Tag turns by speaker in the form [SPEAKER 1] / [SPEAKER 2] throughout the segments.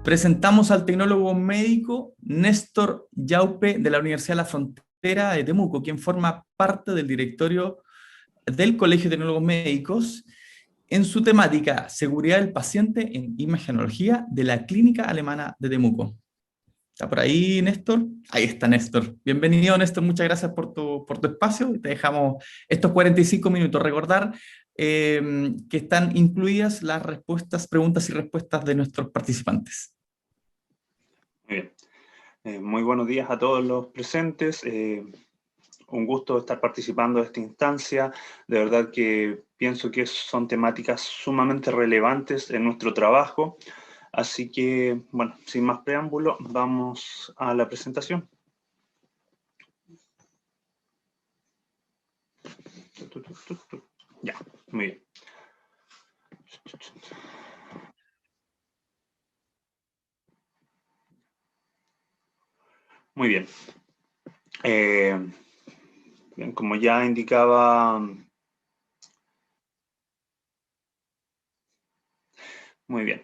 [SPEAKER 1] Presentamos al tecnólogo médico Néstor Yaupe de la Universidad de la Frontera de Temuco, quien forma parte del directorio del Colegio de Tecnólogos Médicos en su temática Seguridad del paciente en imagenología de la Clínica Alemana de Temuco. ¿Está por ahí, Néstor? Ahí está, Néstor. Bienvenido, Néstor. Muchas gracias por tu espacio. Te dejamos estos 45 minutos. Recordar que están incluidas las respuestas, preguntas y respuestas de nuestros participantes.
[SPEAKER 2] Muy bien. Muy buenos días a todos los presentes. Un gusto estar participando de esta instancia. De verdad que pienso que son temáticas sumamente relevantes en nuestro trabajo. Así que, bueno, sin más preámbulo, vamos a la presentación. Ya, muy bien. Muy bien. Bien, como ya indicaba... Muy bien.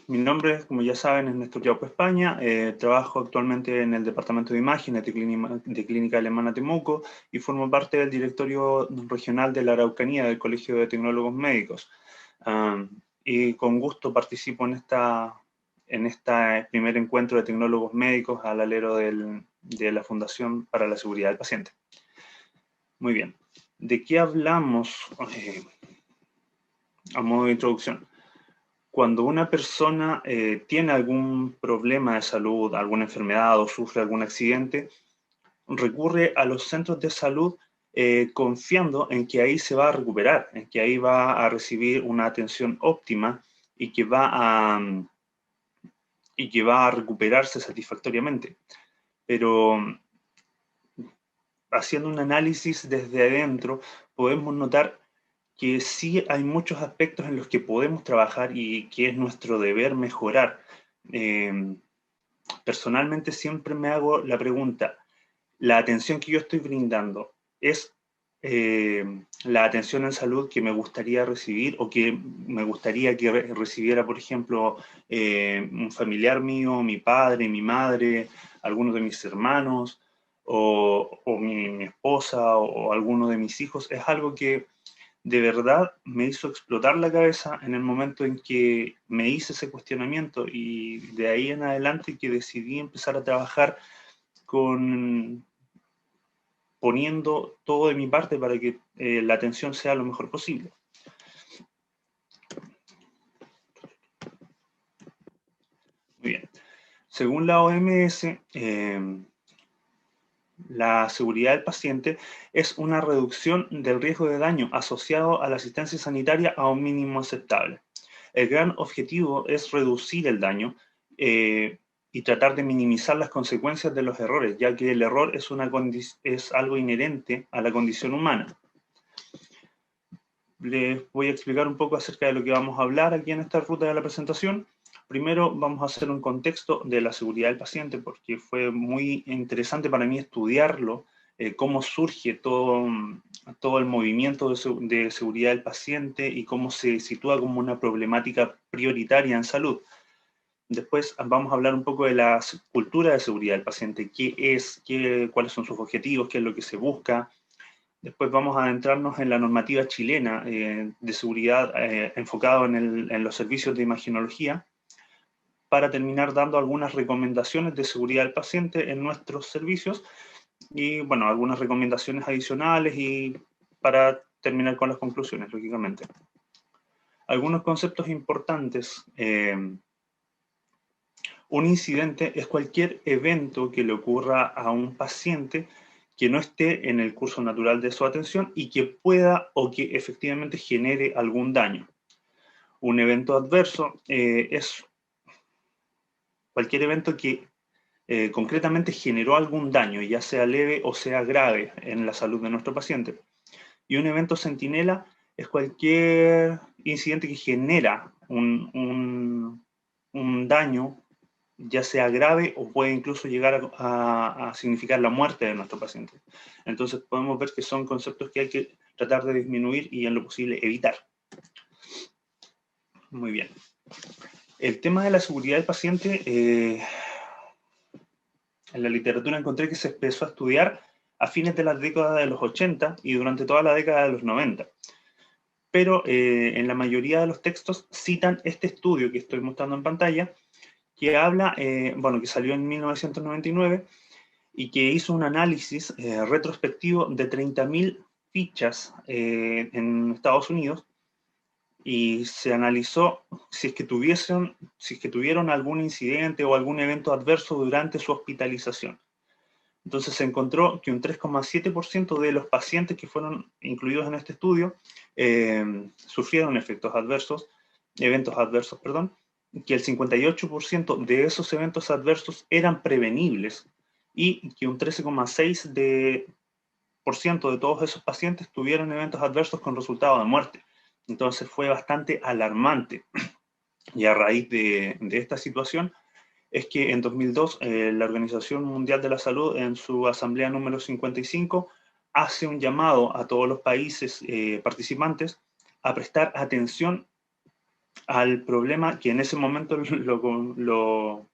[SPEAKER 2] Mi nombre, como ya saben, es Néstor Yaupe España. Trabajo actualmente en el Departamento de Imágenes de Clínica Alemana Temuco y formo parte del directorio regional de la Araucanía del Colegio de Tecnólogos Médicos. Y con gusto participo en este primer encuentro de tecnólogos médicos al alero de la Fundación para la Seguridad del Paciente. Muy bien. ¿De qué hablamos a modo de introducción? Cuando una persona tiene algún problema de salud, alguna enfermedad o sufre algún accidente, recurre a los centros de salud confiando en que ahí se va a recuperar, en que ahí va a recibir una atención óptima y que va a recuperarse satisfactoriamente. Pero haciendo un análisis desde adentro, podemos notar que sí hay muchos aspectos en los que podemos trabajar y que es nuestro deber mejorar. Personalmente siempre me hago la pregunta, ¿la atención que yo estoy brindando es la atención en salud que me gustaría recibir o que me gustaría que recibiera, por ejemplo, un familiar mío, mi padre, mi madre, algunos de mis hermanos o mi esposa o alguno de mis hijos? Es algo que de verdad me hizo explotar la cabeza en el momento en que me hice ese cuestionamiento, y de ahí en adelante que decidí empezar a trabajar poniendo todo de mi parte para que la atención sea lo mejor posible. Muy bien. Según la OMS, la seguridad del paciente es una reducción del riesgo de daño asociado a la asistencia sanitaria a un mínimo aceptable. El gran objetivo es reducir el daño y tratar de minimizar las consecuencias de los errores, ya que el error es algo inherente a la condición humana. Les voy a explicar un poco acerca de lo que vamos a hablar aquí en esta ruta de la presentación. Primero vamos a hacer un contexto de la seguridad del paciente, porque fue muy interesante para mí estudiarlo, cómo surge todo el movimiento de seguridad del paciente y cómo se sitúa como una problemática prioritaria en salud. Después vamos a hablar un poco de la cultura de seguridad del paciente, qué es, cuáles son sus objetivos, qué es lo que se busca. Después vamos a adentrarnos en la normativa chilena de seguridad enfocado en los servicios de imagenología, para terminar dando algunas recomendaciones de seguridad del paciente en nuestros servicios y, bueno, algunas recomendaciones adicionales y para terminar con las conclusiones, lógicamente. Algunos conceptos importantes. Un incidente es cualquier evento que le ocurra a un paciente que no esté en el curso natural de su atención y que pueda o que efectivamente genere algún daño. Un evento adverso es cualquier evento que concretamente generó algún daño, ya sea leve o sea grave, en la salud de nuestro paciente. Y un evento centinela es cualquier incidente que genera un daño, ya sea grave o puede incluso llegar a significar la muerte de nuestro paciente. Entonces podemos ver que son conceptos que hay que tratar de disminuir y en lo posible evitar. Muy bien. El tema de la seguridad del paciente, en la literatura encontré que se empezó a estudiar a fines de la década de los 80 y durante toda la década de los 90. Pero en la mayoría de los textos citan este estudio que estoy mostrando en pantalla, que habla, bueno, que salió en 1999 y que hizo un análisis retrospectivo de 30.000 fichas en Estados Unidos, y se analizó si es que tuvieron algún incidente o algún evento adverso durante su hospitalización. Entonces se encontró que un 3,7% de los pacientes que fueron incluidos en este estudio sufrieron eventos adversos, que el 58% de esos eventos adversos eran prevenibles y que un 13,6% de todos esos pacientes tuvieron eventos adversos con resultado de muerte. Entonces fue bastante alarmante. Y a raíz de esta situación es que en 2002 la Organización Mundial de la Salud, en su asamblea número 55, hace un llamado a todos los países participantes a prestar atención al problema que en ese momento lo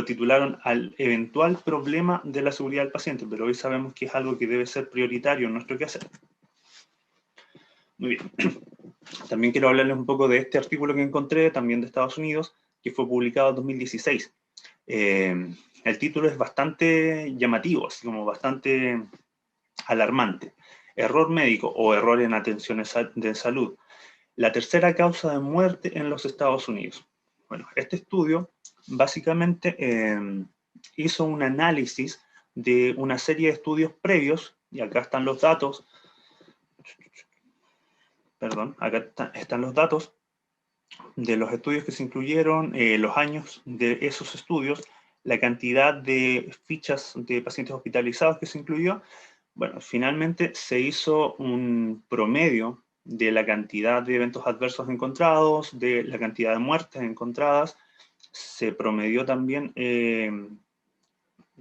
[SPEAKER 2] titularon al eventual problema de la seguridad del paciente, pero hoy sabemos que es algo que debe ser prioritario en nuestro quehacer. Muy bien. También quiero hablarles un poco de este artículo que encontré, también de Estados Unidos, que fue publicado en 2016. El título es bastante llamativo, así como bastante alarmante. Error médico o error en atención de salud. La tercera causa de muerte en los Estados Unidos. Bueno, este estudio básicamente hizo un análisis de una serie de estudios previos, y acá están los datos. Perdón, acá están los datos de los estudios que se incluyeron, los años de esos estudios, la cantidad de fichas de pacientes hospitalizados que se incluyó. Bueno, finalmente se hizo un promedio de la cantidad de eventos adversos encontrados, de la cantidad de muertes encontradas. Se promedió también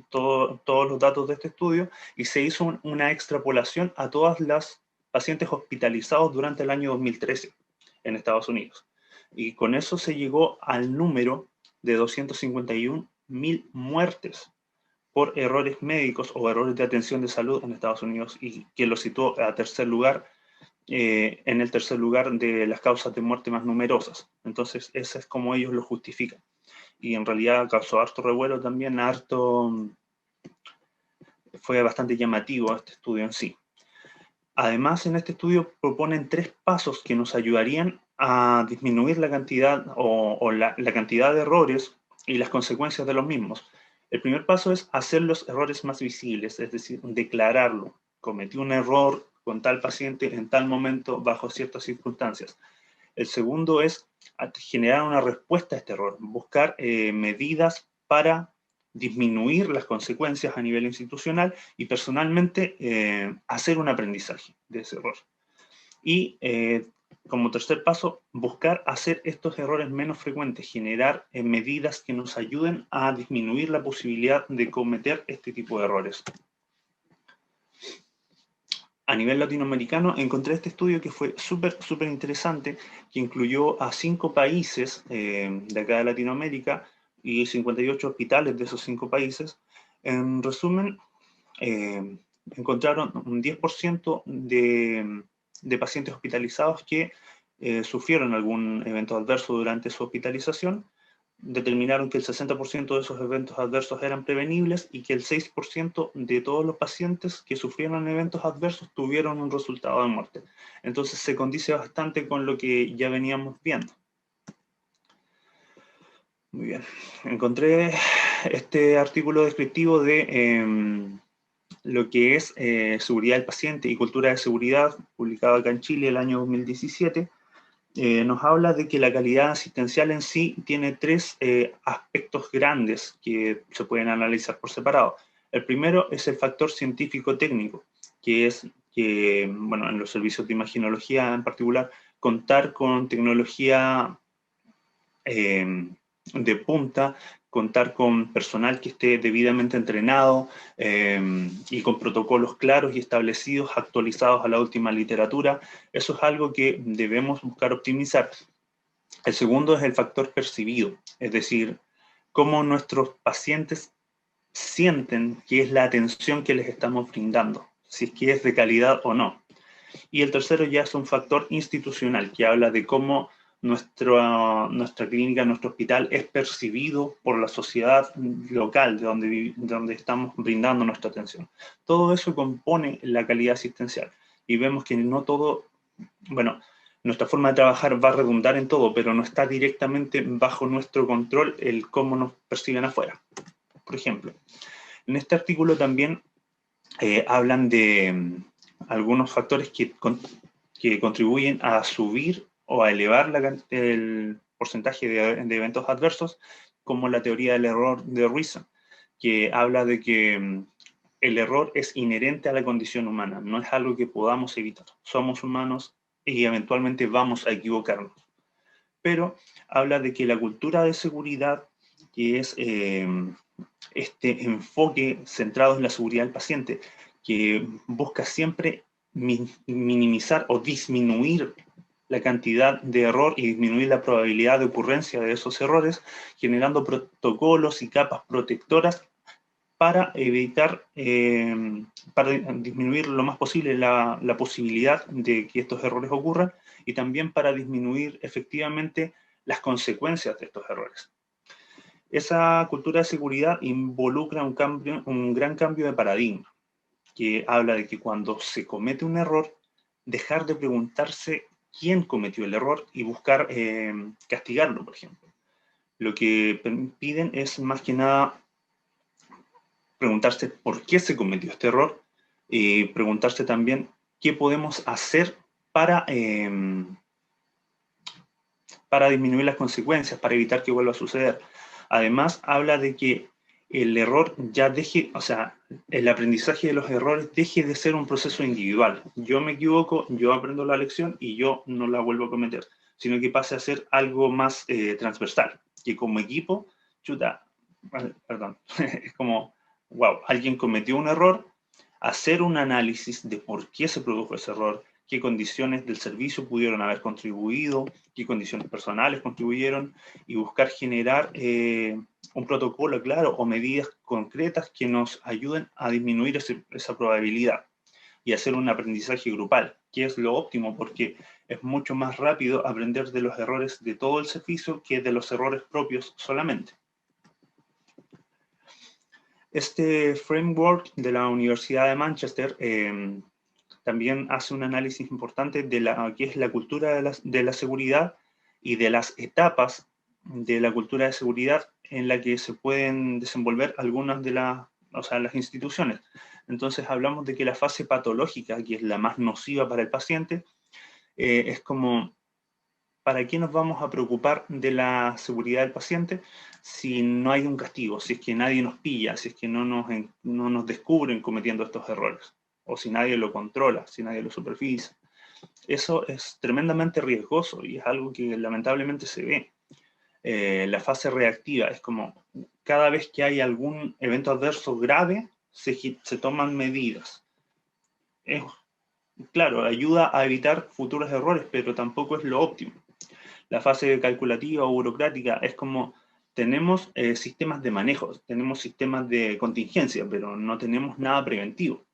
[SPEAKER 2] todos los datos de este estudio y se hizo una extrapolación a todas las pacientes hospitalizados durante el año 2013 en Estados Unidos. Y con eso se llegó al número de 251.000 muertes por errores médicos o errores de atención de salud en Estados Unidos, y que lo situó a tercer lugar, en el tercer lugar de las causas de muerte más numerosas. Entonces, ese es como ellos lo justifican. Y en realidad causó harto revuelo también, fue bastante llamativo este estudio en sí. Además, en este estudio proponen 3 pasos que nos ayudarían a disminuir la cantidad la cantidad de errores y las consecuencias de los mismos. El primer paso es hacer los errores más visibles, es decir, declararlo. Cometí un error con tal paciente en tal momento bajo ciertas circunstancias. El segundo es generar una respuesta a este error, buscar medidas para disminuir las consecuencias a nivel institucional y personalmente hacer un aprendizaje de ese error. Y como tercer paso, buscar hacer estos errores menos frecuentes, generar medidas que nos ayuden a disminuir la posibilidad de cometer este tipo de errores. A nivel latinoamericano encontré este estudio que fue súper interesante, que incluyó a 5 países de acá de Latinoamérica y 58 hospitales de esos 5 países. En resumen, encontraron un 10% de pacientes hospitalizados que sufrieron algún evento adverso durante su hospitalización. Determinaron que el 60% de esos eventos adversos eran prevenibles y que el 6% de todos los pacientes que sufrieron eventos adversos tuvieron un resultado de muerte. Entonces se condice bastante con lo que ya veníamos viendo. Muy bien. Encontré este artículo descriptivo de lo que es seguridad del paciente y cultura de seguridad, publicado acá en Chile el año 2017. Nos habla de que la calidad asistencial en sí tiene 3 aspectos grandes que se pueden analizar por separado. El primero es el factor científico-técnico, que es que, bueno, en los servicios de imaginología en particular, contar con tecnología de punta, contar con personal que esté debidamente entrenado y con protocolos claros y establecidos, actualizados a la última literatura. Eso es algo que debemos buscar optimizar. El segundo es el factor percibido, es decir, cómo nuestros pacientes sienten que es la atención que les estamos brindando, si es que es de calidad o no. Y el tercero ya es un factor institucional, que habla de cómo nuestra clínica, nuestro hospital es percibido por la sociedad local de donde estamos brindando nuestra atención. Todo eso compone la calidad asistencial. Y vemos que no todo, bueno, nuestra forma de trabajar va a redundar en todo, pero no está directamente bajo nuestro control el cómo nos perciben afuera. Por ejemplo, en este artículo también hablan de algunos factores que contribuyen a subir o a elevar el porcentaje de eventos adversos, como la teoría del error de Reason, que habla de que el error es inherente a la condición humana, no es algo que podamos evitar. Somos humanos y eventualmente vamos a equivocarnos. Pero habla de que la cultura de seguridad, que es este enfoque centrado en la seguridad del paciente, que busca siempre minimizar o disminuir la cantidad de error y disminuir la probabilidad de ocurrencia de esos errores, generando protocolos y capas protectoras para evitar, para disminuir lo más posible la posibilidad de que estos errores ocurran y también para disminuir efectivamente las consecuencias de estos errores. Esa cultura de seguridad involucra un gran cambio de paradigma, que habla de que cuando se comete un error, dejar de preguntarse quién cometió el error y buscar castigarlo, por ejemplo. Lo que piden es más que nada preguntarse por qué se cometió este error y preguntarse también qué podemos hacer para disminuir las consecuencias, para evitar que vuelva a suceder. Además, habla de que el error ya deje, o sea, el aprendizaje de los errores deje de ser un proceso individual. Yo me equivoco, yo aprendo la lección y yo no la vuelvo a cometer, sino que pase a ser algo más transversal, que como equipo, chuta, perdón, es como, wow, alguien cometió un error, hacer un análisis de por qué se produjo ese error, qué condiciones del servicio pudieron haber contribuido, qué condiciones personales contribuyeron, y buscar generar un protocolo claro o medidas concretas que nos ayuden a disminuir esa probabilidad y hacer un aprendizaje grupal, que es lo óptimo porque es mucho más rápido aprender de los errores de todo el servicio que de los errores propios solamente. Este framework de la Universidad de Manchester también hace un análisis importante de qué es la cultura de la seguridad y de las etapas de la cultura de seguridad en la que se pueden desenvolver algunas de las instituciones. Entonces hablamos de que la fase patológica, que es la más nociva para el paciente, es como, ¿para qué nos vamos a preocupar de la seguridad del paciente si no hay un castigo, si es que nadie nos pilla, si es que no nos descubren cometiendo estos errores, o si nadie lo controla, si nadie lo supervisa? Eso es tremendamente riesgoso y es algo que lamentablemente se ve. La fase reactiva es como cada vez que hay algún evento adverso grave, se toman medidas. Claro, ayuda a evitar futuros errores, pero tampoco es lo óptimo. La fase calculativa o burocrática es como tenemos sistemas de manejo, tenemos sistemas de contingencia, pero no tenemos nada preventivo.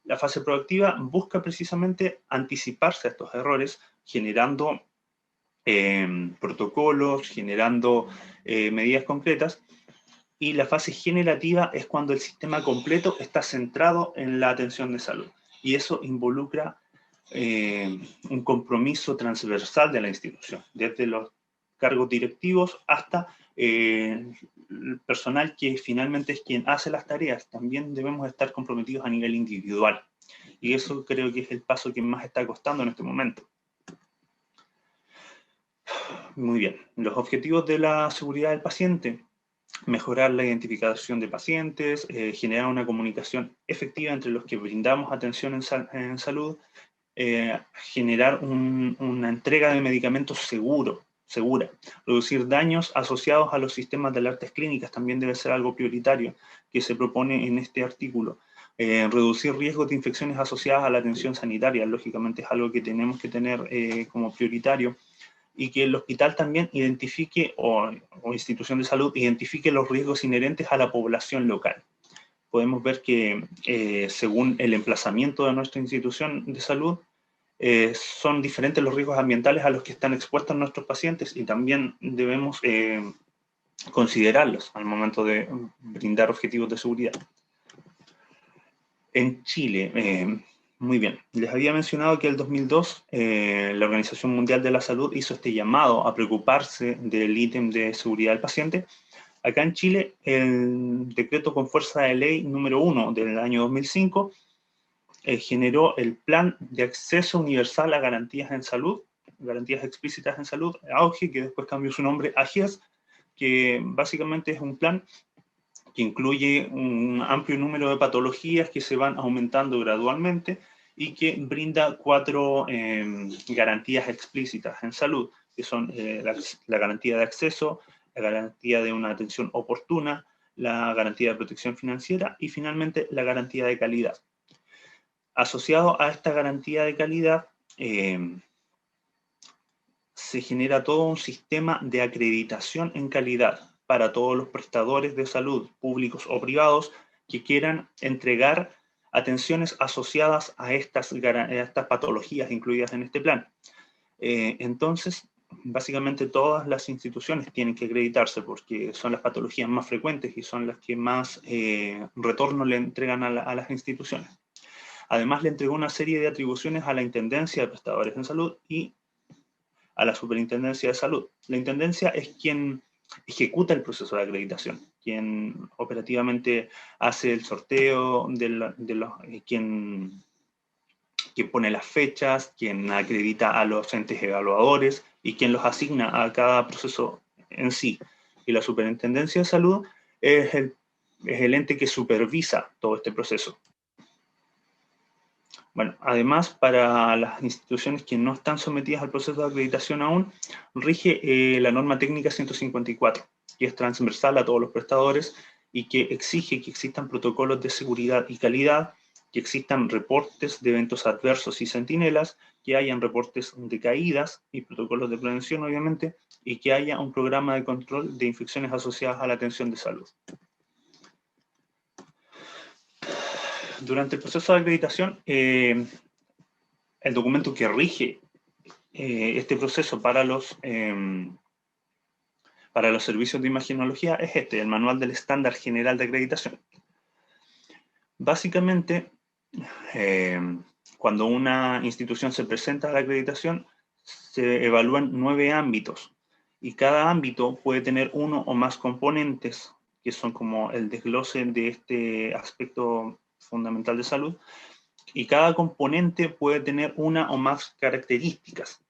[SPEAKER 2] La fase proactiva busca precisamente anticiparse a estos errores, generando protocolos, generando medidas concretas. Y la fase generativa es cuando el sistema completo está centrado en la atención de salud. Y eso involucra un compromiso transversal de la institución, desde los cargos directivos hasta el personal que finalmente es quien hace las tareas. También debemos estar comprometidos a nivel individual. Y eso creo que es el paso que más está costando en este momento. Muy bien. Los objetivos de la seguridad del paciente: mejorar la identificación de pacientes, generar una comunicación efectiva entre los que brindamos atención en salud, generar una entrega de medicamentos segura, reducir daños asociados a los sistemas de alertas clínicas también debe ser algo prioritario que se propone en este artículo. Reducir riesgos de infecciones asociadas a la atención sanitaria, lógicamente es algo que tenemos que tener como prioritario. y que el hospital también identifique, o institución de salud, identifique los riesgos inherentes a la población local. Podemos ver que según el emplazamiento de nuestra institución de salud, son diferentes los riesgos ambientales a los que están expuestos nuestros pacientes y también debemos considerarlos al momento de brindar objetivos de seguridad. En Chile, muy bien, les había mencionado que en el 2002 la Organización Mundial de la Salud hizo este llamado a preocuparse del ítem de seguridad del paciente. Acá en Chile, el decreto con fuerza de ley número 1 del año 2005 generó el Plan de Acceso Universal a Garantías en Salud, Garantías Explícitas en Salud, AUGE, que después cambió su nombre a AGES, que básicamente es un plan que incluye un amplio número de patologías que se van aumentando gradualmente y que brinda 4 garantías explícitas en salud, que son la garantía de acceso, la garantía de una atención oportuna, la garantía de protección financiera y finalmente la garantía de calidad. Asociado a esta garantía de calidad, se genera todo un sistema de acreditación en calidad para todos los prestadores de salud, públicos o privados, que quieran entregar atenciones asociadas a estas patologías incluidas en este plan. Entonces, básicamente todas las instituciones tienen que acreditarse porque son las patologías más frecuentes y son las que más retorno le entregan a las instituciones. Además, le entregó una serie de atribuciones a la Intendencia de Prestadores en Salud y a la Superintendencia de Salud. La Intendencia es quien ejecuta el proceso de acreditación, quien operativamente hace el sorteo, quien pone las fechas, quien acredita a los entes evaluadores y quien los asigna a cada proceso en sí. Y la Superintendencia de Salud es el ente que supervisa todo este proceso. Bueno, además, para las instituciones que no están sometidas al proceso de acreditación aún, rige la norma técnica 154, que es transversal a todos los prestadores y que exige que existan protocolos de seguridad y calidad, que existan reportes de eventos adversos y centinelas, que hayan reportes de caídas y protocolos de prevención, obviamente, y que haya un programa de control de infecciones asociadas a la atención de salud. Durante el proceso de acreditación, el documento que rige este proceso para los servicios de imagenología es el Manual del Estándar General de Acreditación. Básicamente, cuando una institución se presenta a la acreditación, se evalúan 9 ámbitos, y cada ámbito puede tener uno o más componentes, que son como el desglose de este aspecto fundamental de salud, y cada componente puede tener una o más características.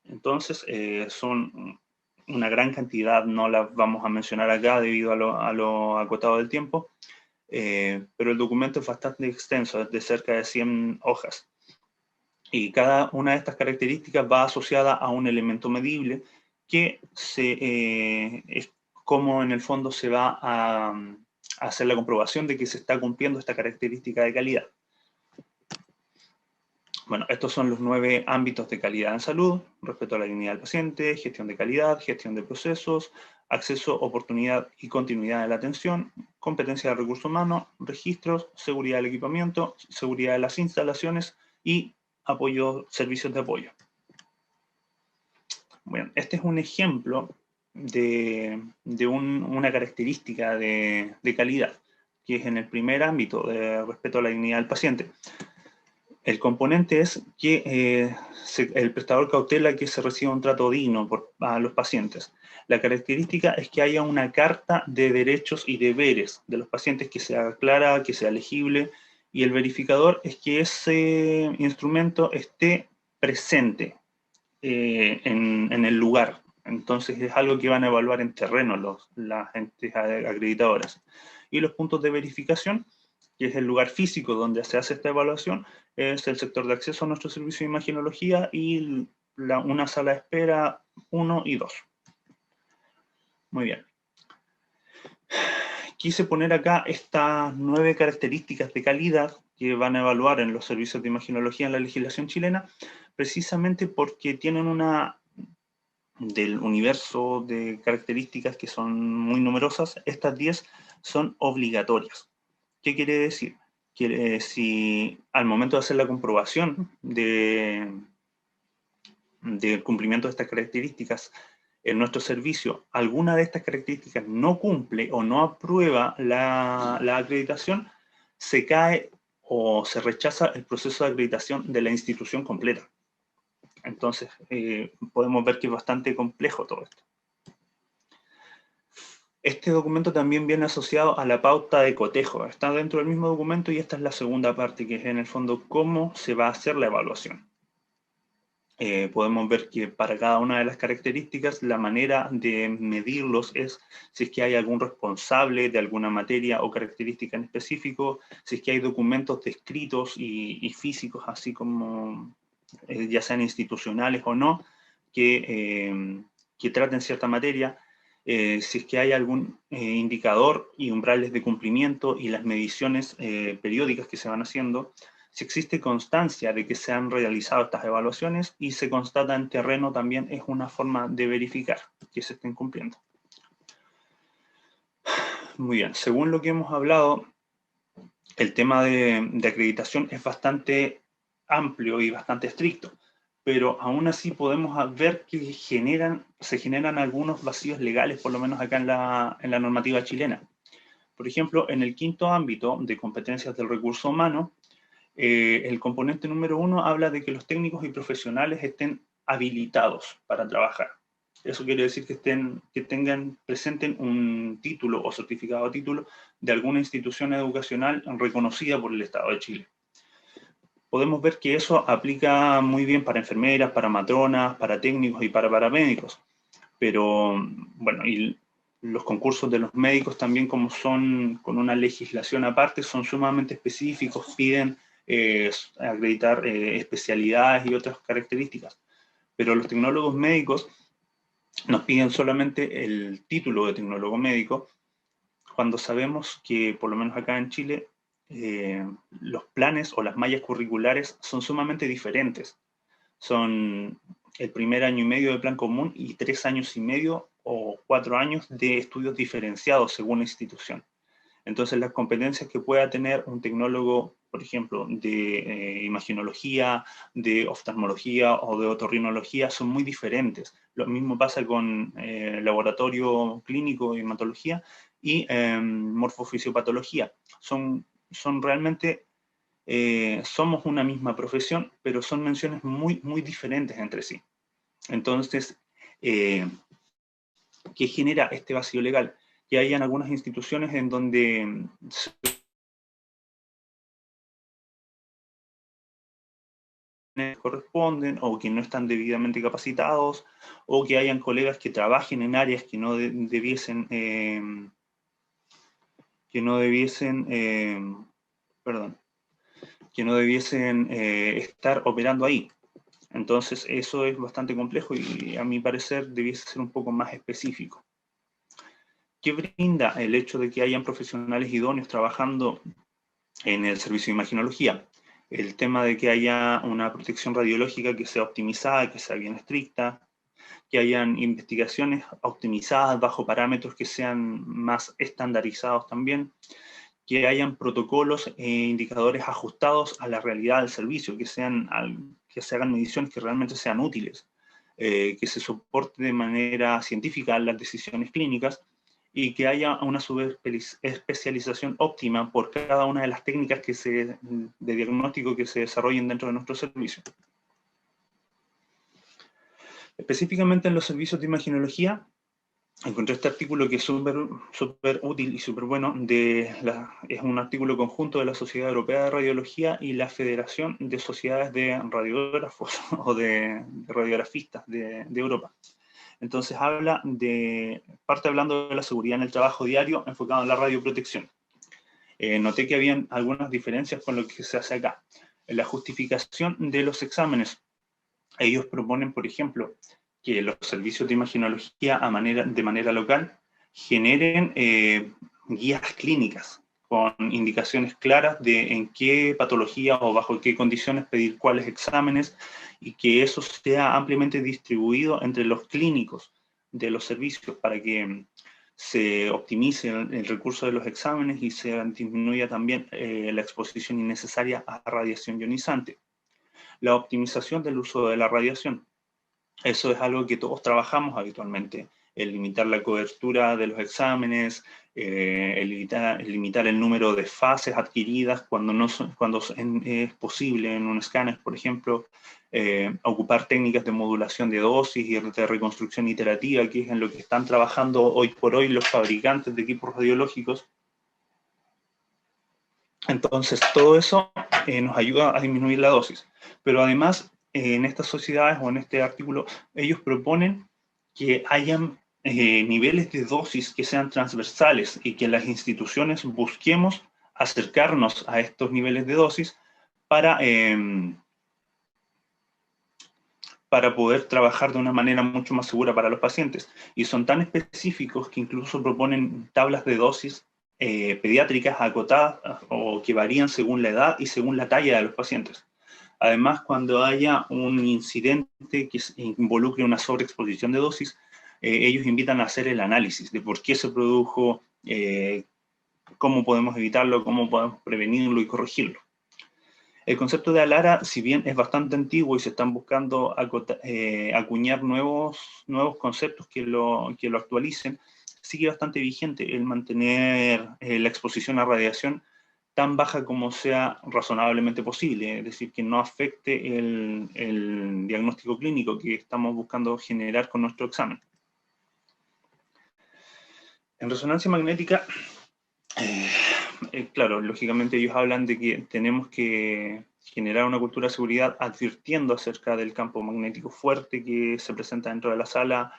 [SPEAKER 2] Entonces, son una gran cantidad, no las vamos a mencionar acá debido a lo acotado del tiempo, pero el documento es bastante extenso, es de cerca de 100 hojas. Y cada una de estas características va asociada a un elemento medible que es como en el fondo se va a hacer la comprobación de que se está cumpliendo esta característica de calidad. Bueno, estos son los 9 ámbitos de calidad en salud: respeto a la dignidad del paciente, gestión de calidad, gestión de procesos, acceso, oportunidad y continuidad de la atención, competencia de recursos humanos, registros, seguridad del equipamiento, seguridad de las instalaciones y apoyo, servicios de apoyo. Bueno, este es un ejemplo de una característica de calidad, que es en el primer ámbito de respeto a la dignidad del paciente. El componente es que el prestador cautela que se reciba un trato digno a los pacientes. La característica es que haya una carta de derechos y deberes de los pacientes que sea clara, que sea legible, y el verificador es que ese instrumento esté presente en el lugar. Entonces es algo que van a evaluar en terreno las entes acreditadoras. Y los puntos de verificación, que es el lugar físico donde se hace esta evaluación, es el sector de acceso a nuestro servicio de imagenología y una sala de espera 1 y 2. Muy bien. Quise poner acá estas 9 características de calidad que van a evaluar en los servicios de imagenología en la legislación chilena, precisamente porque tienen una del universo de características que son muy numerosas, estas 10 son obligatorias. ¿Qué quiere decir? Que si al momento de hacer la comprobación del cumplimiento de estas características en nuestro servicio, alguna de estas características no cumple o no aprueba la acreditación, se cae o se rechaza el proceso de acreditación de la institución completa. Entonces, podemos ver que es bastante complejo todo esto. Este documento también viene asociado a la pauta de cotejo. Está dentro del mismo documento y esta es la segunda parte, que es en el fondo cómo se va a hacer la evaluación. Podemos ver que para cada una de las características la manera de medirlos es si es que hay algún responsable de alguna materia o característica en específico, si es que hay documentos descritos y físicos, así como ya sean institucionales o no, que traten cierta materia, si es que hay algún indicador y umbrales de cumplimiento y las mediciones periódicas que se van haciendo, si existe constancia de que se han realizado estas evaluaciones y se constata en terreno también es una forma de verificar que se estén cumpliendo. Muy bien, según lo que hemos hablado, el tema de acreditación es bastante amplio y bastante estricto, pero aún así podemos ver que se generan algunos vacíos legales, por lo menos acá en la normativa chilena. Por ejemplo, en el quinto ámbito de competencias del recurso humano, el componente número 1 habla de que los técnicos y profesionales estén habilitados para trabajar. Eso quiere decir presenten un título o certificado de título de alguna institución educacional reconocida por el Estado de Chile. Podemos ver que eso aplica muy bien para enfermeras, para matronas, para técnicos y para paramédicos. Pero, bueno, y los concursos de los médicos también, como son con una legislación aparte, son sumamente específicos, piden acreditar especialidades y otras características. Pero los tecnólogos médicos nos piden solamente el título de tecnólogo médico, cuando sabemos que, por lo menos acá en Chile, los planes o las mallas curriculares son sumamente diferentes. Son el primer año y medio de plan común y 3 años y medio o 4 años de estudios diferenciados según la institución. Entonces, las competencias que pueda tener un tecnólogo, por ejemplo, de imaginología, de oftalmología o de otorrinología, son muy diferentes. Lo mismo pasa con laboratorio clínico de hematología y morfofisiopatología. Son realmente, somos una misma profesión, pero son menciones muy, muy diferentes entre sí. Entonces, ¿qué genera este vacío legal? Que hayan algunas instituciones en donde corresponden o que no están debidamente capacitados o que hayan colegas que trabajen en áreas que no debiesen estar operando ahí. Entonces eso es bastante complejo y a mi parecer debiese ser un poco más específico. ¿Qué brinda el hecho de que hayan profesionales idóneos trabajando en el servicio de imaginología? El tema de que haya una protección radiológica que sea optimizada, que sea bien estricta, que hayan investigaciones optimizadas bajo parámetros que sean más estandarizados también, que hayan protocolos e indicadores ajustados a la realidad del servicio, que se hagan mediciones que realmente sean útiles, que se soporte de manera científica las decisiones clínicas y que haya una subespecialización óptima por cada una de las técnicas de diagnóstico que se desarrollen dentro de nuestro servicio. Específicamente en los servicios de imaginología, encontré este artículo que es súper útil y súper bueno, es un artículo conjunto de la Sociedad Europea de Radiología y la Federación de Sociedades de Radiógrafos o de Radiografistas de Europa. Entonces parte hablando de la seguridad en el trabajo diario enfocado en la radioprotección. Noté que habían algunas diferencias con lo que se hace acá. En la justificación de los exámenes, ellos proponen, por ejemplo, que los servicios de imaginología de manera local generen guías clínicas con indicaciones claras de en qué patología o bajo qué condiciones pedir cuáles exámenes, y que eso sea ampliamente distribuido entre los clínicos de los servicios para que se optimice el recurso de los exámenes y se disminuya también la exposición innecesaria a radiación ionizante. La optimización del uso de la radiación. Eso es algo que todos trabajamos habitualmente, el limitar la cobertura de los exámenes, el limitar el número de fases adquiridas cuando es posible en un escáner, por ejemplo, ocupar técnicas de modulación de dosis y de reconstrucción iterativa, que es en lo que están trabajando hoy por hoy los fabricantes de equipos radiológicos. Entonces, todo eso nos ayuda a disminuir la dosis. Pero además, en estas sociedades o en este artículo, ellos proponen que hayan niveles de dosis que sean transversales y que las instituciones busquemos acercarnos a estos niveles de dosis para poder trabajar de una manera mucho más segura para los pacientes. Y son tan específicos que incluso proponen tablas de dosis pediátricas acotadas o que varían según la edad y según la talla de los pacientes. Además, cuando haya un incidente que involucre una sobreexposición de dosis, ellos invitan a hacer el análisis de por qué se produjo, cómo podemos evitarlo, cómo podemos prevenirlo y corregirlo. El concepto de ALARA, si bien es bastante antiguo y se están buscando acuñar nuevos conceptos que lo actualicen, sigue bastante vigente el mantener la exposición a radiación tan baja como sea razonablemente posible, es decir, que no afecte el diagnóstico clínico que estamos buscando generar con nuestro examen. En resonancia magnética, claro, lógicamente ellos hablan de que tenemos que generar una cultura de seguridad advirtiendo acerca del campo magnético fuerte que se presenta dentro de la sala,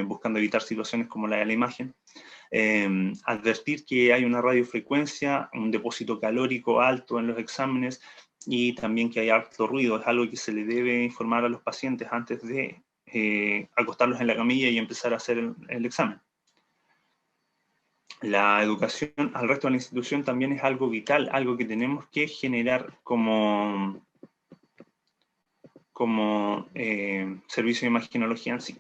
[SPEAKER 2] buscando evitar situaciones como la de la imagen. Advertir que hay una radiofrecuencia, un depósito calórico alto en los exámenes y también que hay alto ruido. Es algo que se le debe informar a los pacientes antes de acostarlos en la camilla y empezar a hacer el examen. La educación al resto de la institución también es algo vital, algo que tenemos que generar como servicio de imagenología en sí.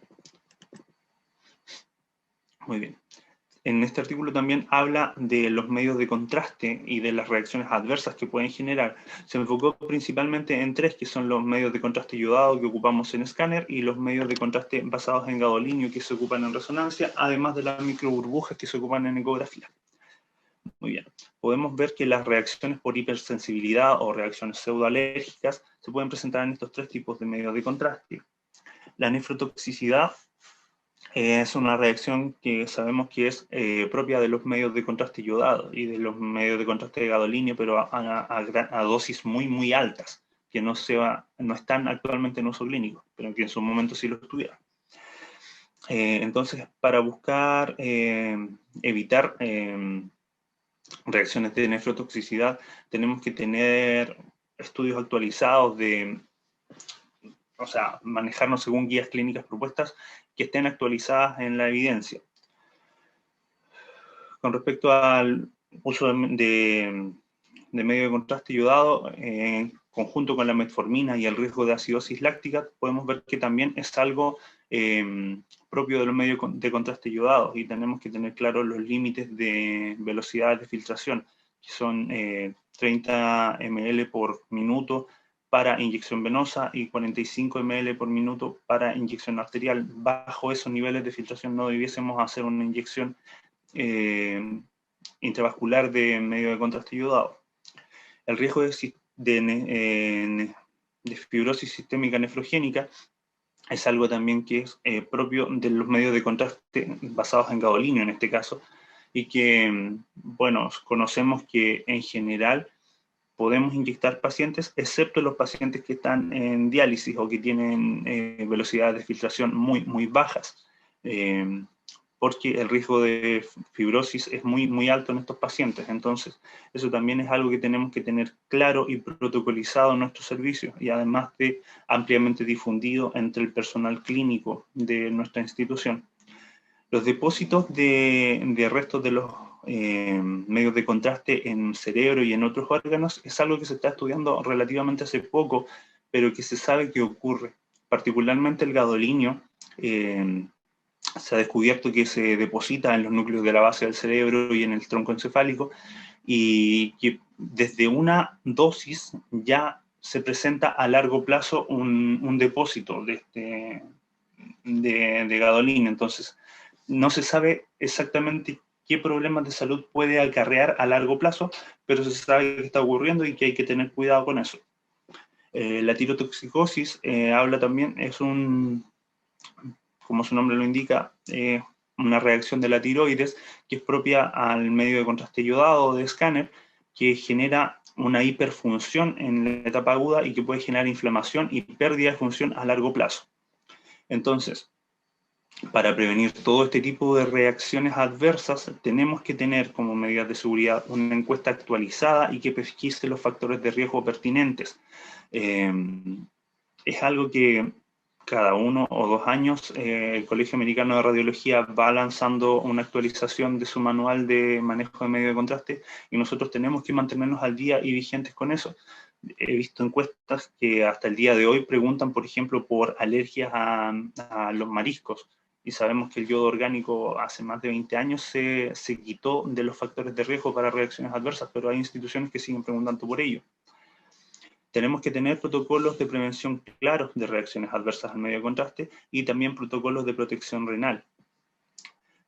[SPEAKER 2] Muy bien. En este artículo también habla de los medios de contraste y de las reacciones adversas que pueden generar. Se enfocó principalmente en tres, que son los medios de contraste iodado que ocupamos en escáner y los medios de contraste basados en gadolinio que se ocupan en resonancia, además de las microburbujas que se ocupan en ecografía. Muy bien. Podemos ver que las reacciones por hipersensibilidad o reacciones pseudoalérgicas se pueden presentar en estos tres tipos de medios de contraste. La nefrotoxicidad es una reacción que sabemos que es propia de los medios de contraste iodado y de los medios de contraste de gadolinio, pero a dosis muy, muy altas, que no están actualmente en uso clínico, pero que en su momento sí lo estuvieron. Entonces, para buscar evitar reacciones de nefrotoxicidad, tenemos que tener estudios actualizados manejarnos según guías clínicas propuestas que estén actualizadas en la evidencia. Con respecto al uso de medio de contraste iodado, en conjunto con la metformina y el riesgo de acidosis láctica, podemos ver que también es algo propio de los medios de contraste iodado, y tenemos que tener claros los límites de velocidades de filtración, que son 30 ml por minuto para inyección venosa y 45 ml por minuto para inyección arterial. Bajo esos niveles de filtración no debiésemos hacer una inyección intravascular de medio de contraste iodado. El riesgo de fibrosis sistémica nefrogénica es algo también que es propio de los medios de contraste basados en gadolinio en este caso, y que, bueno, conocemos que en general podemos inyectar pacientes, excepto los pacientes que están en diálisis o que tienen velocidades de filtración muy, muy bajas, porque el riesgo de fibrosis es muy, muy alto en estos pacientes. Entonces, eso también es algo que tenemos que tener claro y protocolizado en nuestro servicio, y además de ampliamente difundido entre el personal clínico de nuestra institución. Los depósitos de restos de los medios de contraste en cerebro y en otros órganos es algo que se está estudiando relativamente hace poco, pero que se sabe que ocurre. Particularmente el gadolinio, se ha descubierto que se deposita en los núcleos de la base del cerebro y en el tronco encefálico, y que desde una dosis ya se presenta a largo plazo un depósito de gadolinio. Entonces, no se sabe exactamente qué problemas de salud puede acarrear a largo plazo, pero se sabe que está ocurriendo y que hay que tener cuidado con eso. La tirotoxicosis habla también, como su nombre lo indica, una reacción de la tiroides que es propia al medio de contraste iodado de escáner, que genera una hiperfunción en la etapa aguda y que puede generar inflamación y pérdida de función a largo plazo. Entonces, para prevenir todo este tipo de reacciones adversas, tenemos que tener como medidas de seguridad una encuesta actualizada y que pesquise los factores de riesgo pertinentes. Es algo que cada 1 o 2 años el Colegio Americano de Radiología va lanzando una actualización de su manual de manejo de medio de contraste, y nosotros tenemos que mantenernos al día y vigentes con eso. He visto encuestas que hasta el día de hoy preguntan, por ejemplo, por alergias a los mariscos, y sabemos que el yodo orgánico hace más de 20 años se quitó de los factores de riesgo para reacciones adversas, pero hay instituciones que siguen preguntando por ello. Tenemos que tener protocolos de prevención claros de reacciones adversas al medio de contraste y también protocolos de protección renal.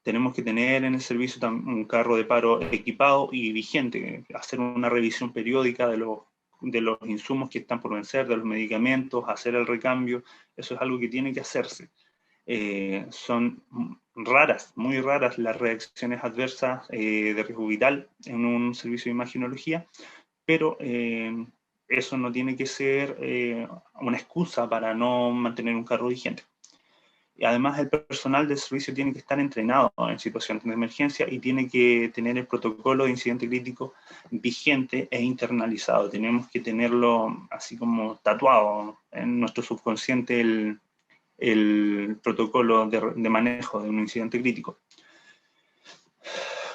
[SPEAKER 2] Tenemos que tener en el servicio un carro de paro equipado y vigente, hacer una revisión periódica de los insumos que están por vencer, de los medicamentos, hacer el recambio. Eso es algo que tiene que hacerse. Son raras, muy raras las reacciones adversas de riesgo vital en un servicio de imagenología, pero eso no tiene que ser una excusa para no mantener un carro vigente. Y además, el personal del servicio tiene que estar entrenado en situaciones de emergencia y tiene que tener el protocolo de incidente crítico vigente e internalizado. Tenemos que tenerlo así como tatuado en nuestro subconsciente, el protocolo de manejo de un incidente crítico.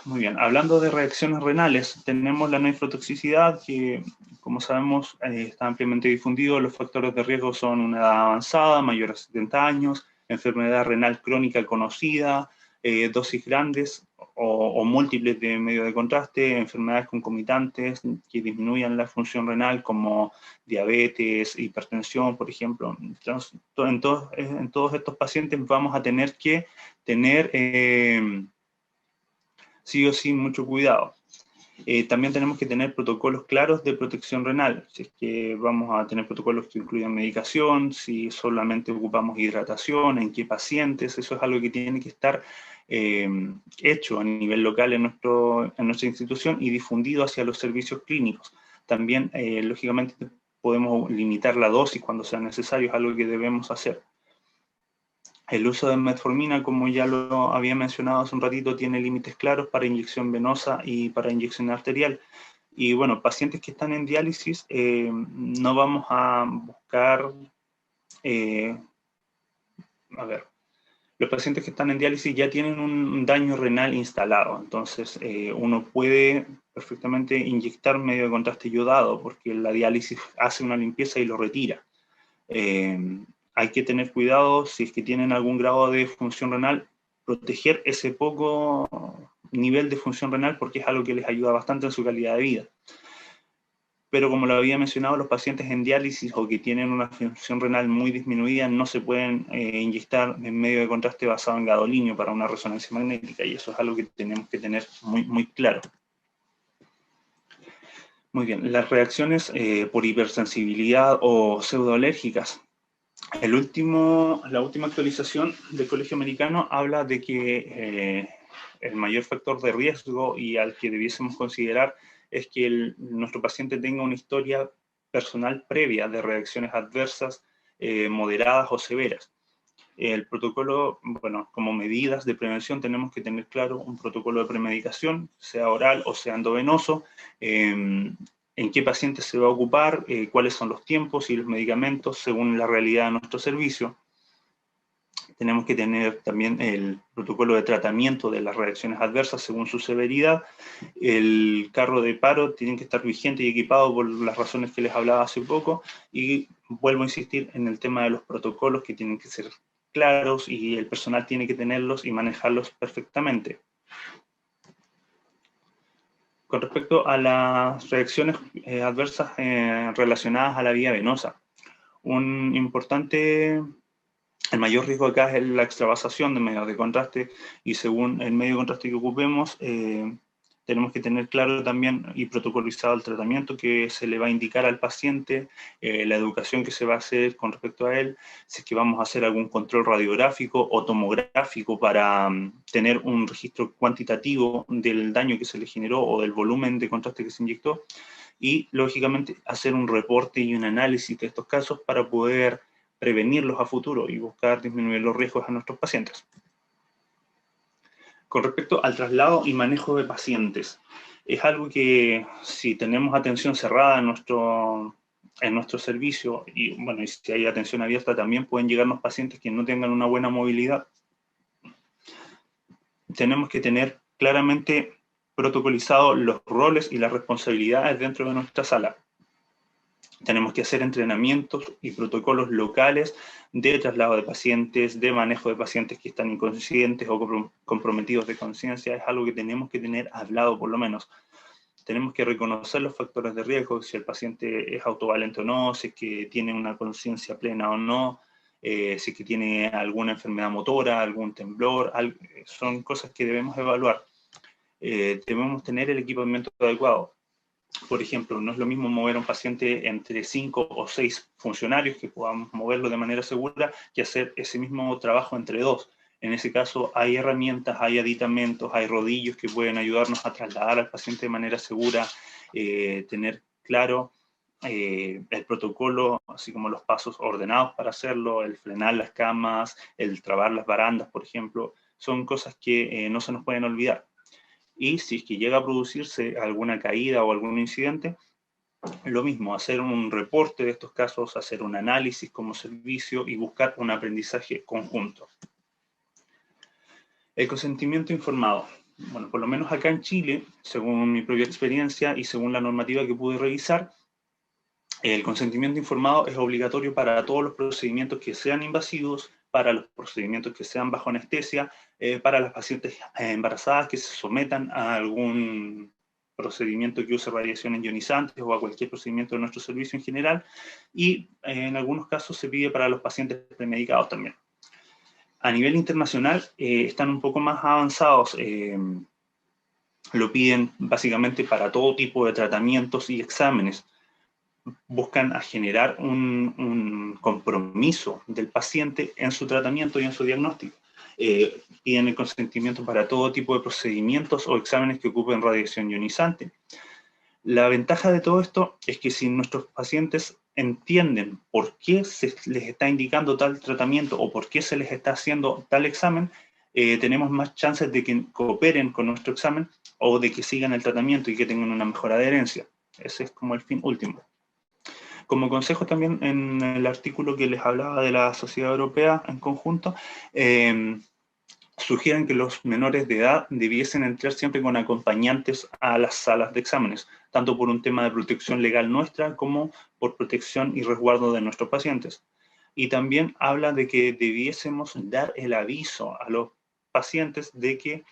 [SPEAKER 2] Muy bien, hablando de reacciones renales, tenemos la nefrotoxicidad, que como sabemos está ampliamente difundido. Los factores de riesgo son una edad avanzada, mayor a 70 años, enfermedad renal crónica conocida, dosis grandes o múltiples de medio de contraste, enfermedades concomitantes que disminuyan la función renal como diabetes, hipertensión, por ejemplo. Entonces, en todos estos pacientes vamos a tener que tener sí o sí mucho cuidado. También tenemos que tener protocolos claros de protección renal, si es que vamos a tener protocolos que incluyan medicación, si solamente ocupamos hidratación, en qué pacientes. Eso es algo que tiene que estar hecho a nivel local en nuestra institución y difundido hacia los servicios clínicos. También, lógicamente, podemos limitar la dosis cuando sea necesario, es algo que debemos hacer. El uso de metformina, como ya lo había mencionado hace un ratito, tiene límites claros para inyección venosa y para inyección arterial. Y bueno, pacientes que están en diálisis, no vamos a buscar, los pacientes que están en diálisis ya tienen un daño renal instalado, entonces uno puede perfectamente inyectar medio de contraste iodado, porque la diálisis hace una limpieza y lo retira. Hay que tener cuidado si es que tienen algún grado de función renal, proteger ese poco nivel de función renal, porque es algo que les ayuda bastante en su calidad de vida. Pero como lo había mencionado, los pacientes en diálisis o que tienen una función renal muy disminuida no se pueden inyectar en medio de contraste basado en gadolinio para una resonancia magnética, y eso es algo que tenemos que tener muy, muy claro. Muy bien, las reacciones por hipersensibilidad o pseudoalérgicas. La última actualización del Colegio Americano habla de que el mayor factor de riesgo y al que debiésemos considerar es que nuestro paciente tenga una historia personal previa de reacciones adversas moderadas o severas. El protocolo, bueno, como medidas de prevención tenemos que tener claro un protocolo de premedicación, sea oral o sea endovenoso, en qué paciente se va a ocupar, cuáles son los tiempos y los medicamentos según la realidad de nuestro servicio. Tenemos que tener también el protocolo de tratamiento de las reacciones adversas según su severidad. El carro de paro tiene que estar vigente y equipado por las razones que les hablaba hace poco. Y vuelvo a insistir en el tema de los protocolos, que tienen que ser claros y el personal tiene que tenerlos y manejarlos perfectamente. Con respecto a las reacciones adversas relacionadas a la vía venosa, el mayor riesgo acá es la extravasación de medios de contraste, y según el medio de contraste que ocupemos, tenemos que tener claro también y protocolizado el tratamiento que se le va a indicar al paciente, la educación que se va a hacer con respecto a él, si es que vamos a hacer algún control radiográfico o tomográfico para tener un registro cuantitativo del daño que se le generó o del volumen de contraste que se inyectó, y lógicamente hacer un reporte y un análisis de estos casos para poder prevenirlos a futuro y buscar disminuir los riesgos a nuestros pacientes. Con respecto al traslado y manejo de pacientes, es algo que si tenemos atención cerrada en nuestro servicio, y bueno, y si hay atención abierta también pueden llegarnos pacientes que no tengan una buena movilidad. Tenemos que tener claramente protocolizados los roles y las responsabilidades dentro de nuestra sala. Tenemos que hacer entrenamientos y protocolos locales de traslado de pacientes, de manejo de pacientes que están inconscientes o comprometidos de conciencia. Es algo que tenemos que tener hablado por lo menos. Tenemos que reconocer los factores de riesgo, si el paciente es autovalente o no, si es que tiene una conciencia plena o no, si es que tiene alguna enfermedad motora, algún temblor, son cosas que debemos evaluar. Debemos tener el equipamiento adecuado. Por ejemplo, no es lo mismo mover a un paciente entre 5 o 6 funcionarios que podamos moverlo de manera segura que hacer ese mismo trabajo entre 2. En ese caso hay herramientas, hay aditamentos, hay rodillos que pueden ayudarnos a trasladar al paciente de manera segura, tener claro el protocolo, así como los pasos ordenados para hacerlo, el frenar las camas, el trabar las barandas, por ejemplo, son cosas que no se nos pueden olvidar. Y si es que llega a producirse alguna caída o algún incidente, lo mismo, hacer un reporte de estos casos, hacer un análisis como servicio y buscar un aprendizaje conjunto. El consentimiento informado. Bueno, por lo menos acá en Chile, según mi propia experiencia y según la normativa que pude revisar, el consentimiento informado es obligatorio para todos los procedimientos que sean invasivos, para los procedimientos que sean bajo anestesia, para las pacientes embarazadas que se sometan a algún procedimiento que use radiaciones ionizantes o a cualquier procedimiento de nuestro servicio en general, y en algunos casos se pide para los pacientes premedicados también. A nivel internacional están un poco más avanzados, lo piden básicamente para todo tipo de tratamientos y exámenes. Buscan a generar un compromiso del paciente en su tratamiento y en su diagnóstico. Piden el consentimiento para todo tipo de procedimientos o exámenes que ocupen radiación ionizante. La ventaja de todo esto es que si nuestros pacientes entienden por qué se les está indicando tal tratamiento o por qué se les está haciendo tal examen, tenemos más chances de que cooperen con nuestro examen o de que sigan el tratamiento y que tengan una mejor adherencia. Ese es como el fin último. Como consejo también, en el artículo que les hablaba de la Sociedad Europea en conjunto, sugieren que los menores de edad debiesen entrar siempre con acompañantes a las salas de exámenes, tanto por un tema de protección legal nuestra como por protección y resguardo de nuestros pacientes. Y también habla de que debiésemos dar el aviso a los pacientes de que,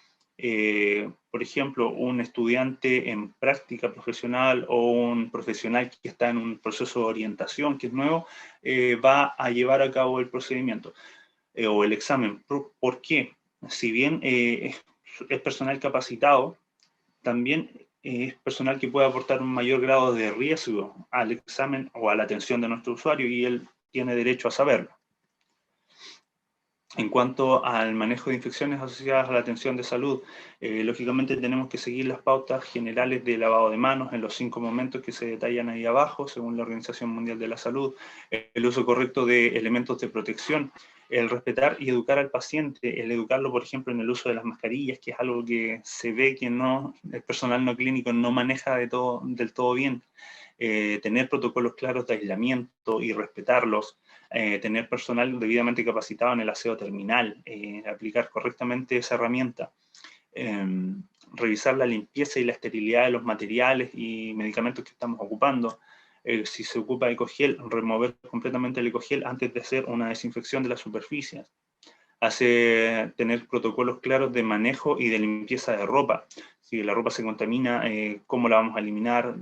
[SPEAKER 2] por ejemplo, un estudiante en práctica profesional o un profesional que está en un proceso de orientación que es nuevo, va a llevar a cabo el procedimiento o el examen. ¿Por qué? Si bien es personal capacitado, también es personal que puede aportar un mayor grado de riesgo al examen o a la atención de nuestro usuario, y él tiene derecho a saberlo. En cuanto al manejo de infecciones asociadas a la atención de salud, lógicamente tenemos que seguir las pautas generales de lavado de manos en los 5 momentos que se detallan ahí abajo, según la Organización Mundial de la Salud, el uso correcto de elementos de protección, el respetar y educar al paciente, el educarlo, por ejemplo, en el uso de las mascarillas, que es algo que se ve que el personal no clínico no maneja del todo bien. tener protocolos claros de aislamiento y respetarlos, tener personal debidamente capacitado en el aseo terminal, aplicar correctamente esa herramienta, revisar la limpieza y la esterilidad de los materiales y medicamentos que estamos ocupando. Si se ocupa ecogel, remover completamente el ecogel antes de hacer una desinfección de las superficies. Tener protocolos claros de manejo y de limpieza de ropa. Si la ropa se contamina, cómo la vamos a eliminar,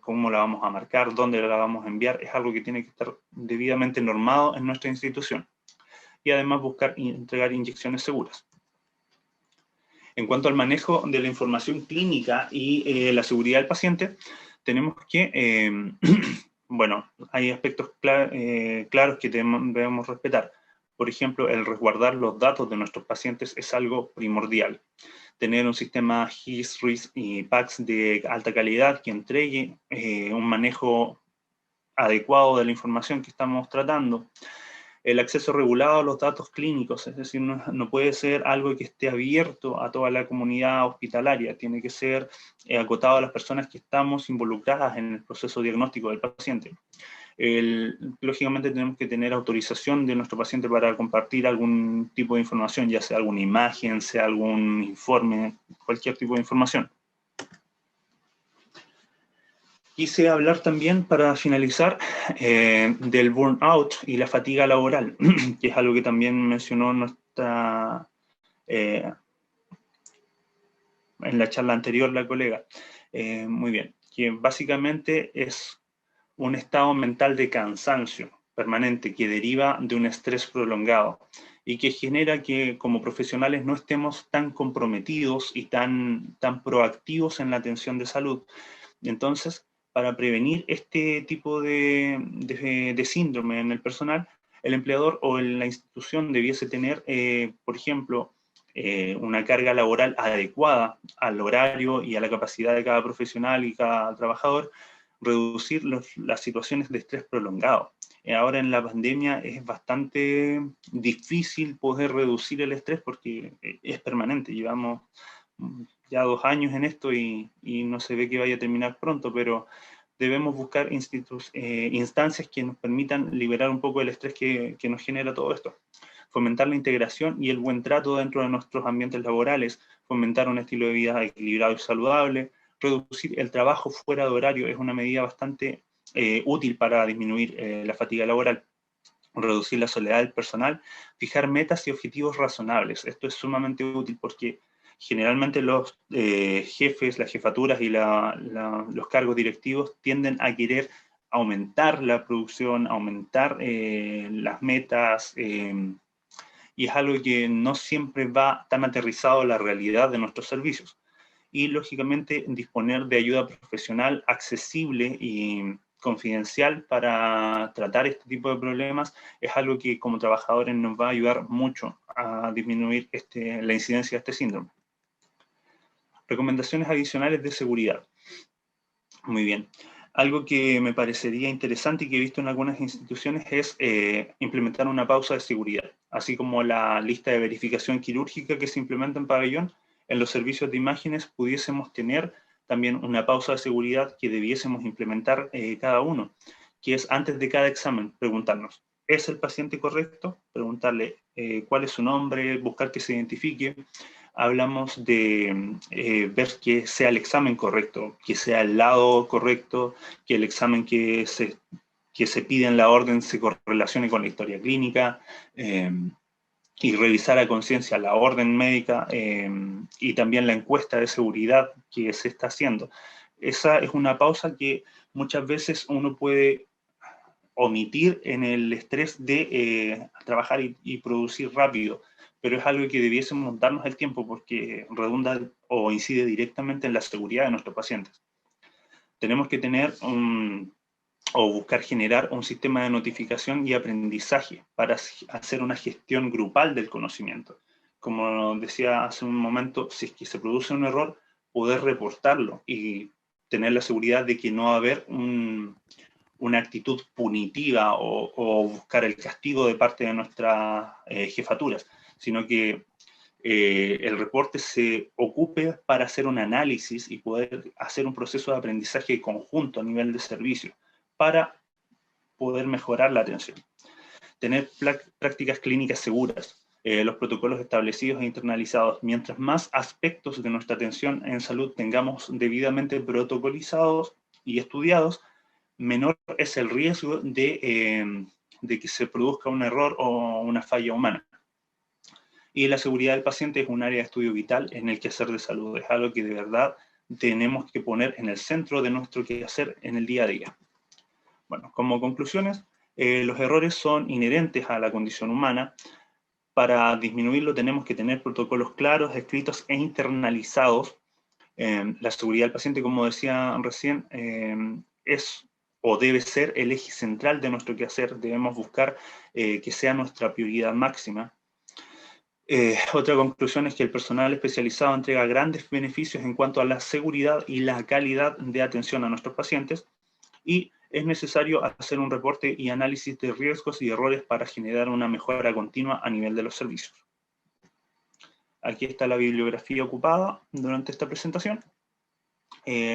[SPEAKER 2] cómo la vamos a marcar, dónde la vamos a enviar, es algo que tiene que estar debidamente normado en nuestra institución. Y además buscar y entregar inyecciones seguras. En cuanto al manejo de la información clínica y la seguridad del paciente, tenemos que, bueno, hay aspectos claros que debemos respetar. Por ejemplo, el resguardar los datos de nuestros pacientes es algo primordial. Tener un sistema GIS, RIS y PACS de alta calidad que entregue un manejo adecuado de la información que estamos tratando. El acceso regulado a los datos clínicos, es decir, no puede ser algo que esté abierto a toda la comunidad hospitalaria, tiene que ser acotado a las personas que estamos involucradas en el proceso diagnóstico del paciente. Lógicamente tenemos que tener autorización de nuestro paciente para compartir algún tipo de información, ya sea alguna imagen, sea algún informe, cualquier tipo de información. Quise hablar también, para finalizar, del burnout y la fatiga laboral, que es algo que también mencionó en la charla anterior la colega. Muy bien, que básicamente es un estado mental de cansancio permanente que deriva de un estrés prolongado y que genera que como profesionales no estemos tan comprometidos y tan proactivos en la atención de salud. Entonces, para prevenir este tipo de síndrome en el personal, el empleador o la institución debiese tener, por ejemplo, una carga laboral adecuada al horario y a la capacidad de cada profesional y cada trabajador, reducir las situaciones de estrés prolongado. Ahora en la pandemia es bastante difícil poder reducir el estrés porque es permanente. Llevamos ya 2 años en esto y no se ve que vaya a terminar pronto, pero debemos buscar instancias que nos permitan liberar un poco el estrés que nos genera todo esto. Fomentar la integración y el buen trato dentro de nuestros ambientes laborales, fomentar un estilo de vida equilibrado y saludable, reducir el trabajo fuera de horario es una medida bastante útil para disminuir la fatiga laboral, reducir la soledad del personal, fijar metas y objetivos razonables. Esto es sumamente útil porque generalmente los jefes, las jefaturas y los cargos directivos tienden a querer aumentar la producción, aumentar las metas, y es algo que no siempre va tan aterrizado a la realidad de nuestros servicios. Y lógicamente disponer de ayuda profesional accesible y confidencial para tratar este tipo de problemas es algo que como trabajadores nos va a ayudar mucho a disminuir la incidencia de este síndrome. Recomendaciones adicionales de seguridad. Muy bien. Algo que me parecería interesante y que he visto en algunas instituciones es implementar una pausa de seguridad, así como la lista de verificación quirúrgica que se implementa en pabellón. En los servicios de imágenes pudiésemos tener también una pausa de seguridad que debiésemos implementar cada uno, que es antes de cada examen preguntarnos, ¿es el paciente correcto? Preguntarle cuál es su nombre, buscar que se identifique. Hablamos de ver que sea el examen correcto, que sea el lado correcto, que el examen que se pide en la orden se correlacione con la historia clínica, y revisar a conciencia la orden médica y también la encuesta de seguridad que se está haciendo. Esa es una pausa que muchas veces uno puede omitir en el estrés de trabajar y producir rápido, pero es algo que debiésemos darnos el tiempo porque redunda o incide directamente en la seguridad de nuestros pacientes. Tenemos que tener o buscar generar un sistema de notificación y aprendizaje para hacer una gestión grupal del conocimiento. Como decía hace un momento, si es que se produce un error, poder reportarlo y tener la seguridad de que no va a haber una actitud punitiva o buscar el castigo de parte de nuestras jefaturas, sino que el reporte se ocupe para hacer un análisis y poder hacer un proceso de aprendizaje conjunto a nivel de servicio para poder mejorar la atención. Tener prácticas clínicas seguras, los protocolos establecidos e internalizados. Mientras más aspectos de nuestra atención en salud tengamos debidamente protocolizados y estudiados, menor es el riesgo de que se produzca un error o una falla humana. Y la seguridad del paciente es un área de estudio vital en el quehacer de salud. Es algo que de verdad tenemos que poner en el centro de nuestro quehacer en el día a día. Bueno, como conclusiones, los errores son inherentes a la condición humana. Para disminuirlo tenemos que tener protocolos claros, escritos e internalizados. La seguridad del paciente, como decía recién, es o debe ser el eje central de nuestro quehacer. Debemos buscar que sea nuestra prioridad máxima. Otra conclusión es que el personal especializado entrega grandes beneficios en cuanto a la seguridad y la calidad de atención a nuestros pacientes, y es necesario hacer un reporte y análisis de riesgos y errores para generar una mejora continua a nivel de los servicios. Aquí está la bibliografía ocupada durante esta presentación.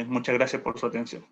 [SPEAKER 2] Muchas gracias por su atención.